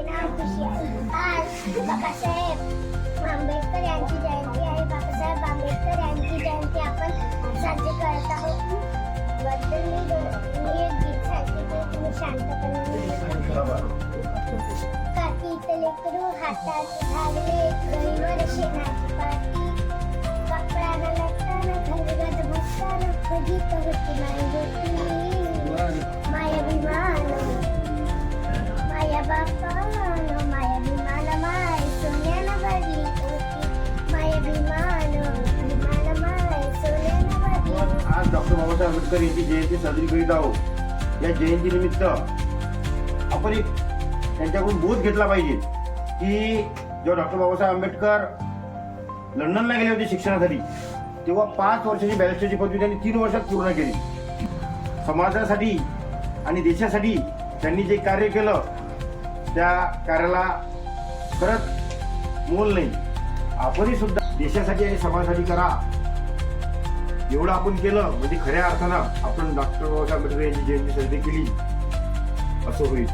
नाव खुशी आहे. आज बाबासाहेब आंबेडकर यांची जयंती आहे. बाबासाहेब आंबेडकर यांची जयंती आपण साजरी करत आहोत. बद्दल मी एक गीत सांगते, तुम्ही शांतपणे काठीतले हातात घालले गळीवर शेणाची पाटी, कपड्याला लटकन घरगत बसताना फजित होती माई गोटी. मायाभिमान माया बापानं मायाभिमान माय सोन्यानं भरली होती. मायाभिमान विमान माय सोन्यानं भरली. आज डॉक्टर बाबासाहेब आंबेडकर यांची जयंती साजरी करीत आहोत. या जयंतीनिमित्त आपण एक त्यांच्याकडून बोध घेतला पाहिजे की जेव्हा डॉक्टर बाबासाहेब आंबेडकर लंडनला गेले होते शिक्षणासाठी, तेव्हा 5 वर्षाची बॅरिस्टरची पदवी त्यांनी 3 वर्षात पूर्ण केली. समाजासाठी आणि देशासाठी त्यांनी जे कार्य केलं त्या कार्याला खरंच मोल नाही. आपणही सुद्धा देशासाठी आणि समाजासाठी करा. एवढं आपण केलं म्हणजे खऱ्या अर्थानं आपण डॉक्टर बाबासाहेब आंबेडकर यांची जयंती साजरी केली असं होईल.